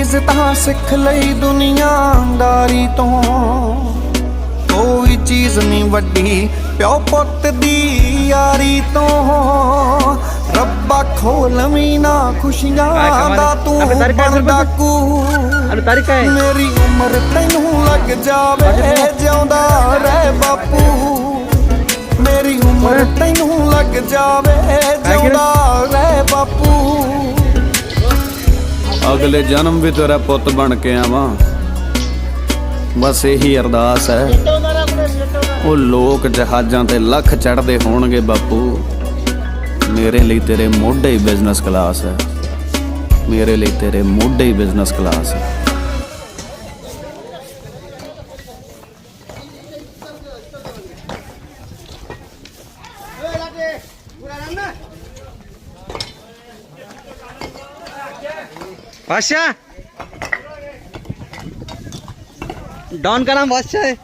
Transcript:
चीज तां सिख लई दुनियादारी तो, कोई चीज नहीं वड्डी प्यो पुत दी यारी तो। रब्बा खोलवी ना खुशियां दा तू बन डाकू, मेरी उम्र तैनू लग जावे जिउंदा रह बापू, मेरी उम्र तैनू लग जावे जिउंदा रह बापू। अगले जन्म भी तेरा पुत बन के आवा, बस यही अरदास है। वो लोग जहाजां ते लख चढ़दे होणगे बापू, मेरे लिए तेरे मोढे ही बिजनेस क्लास है, मेरे लिए तेरे मोढे ही बिजनेस क्लास है। बादशाह, डॉन का नाम बादशाह है।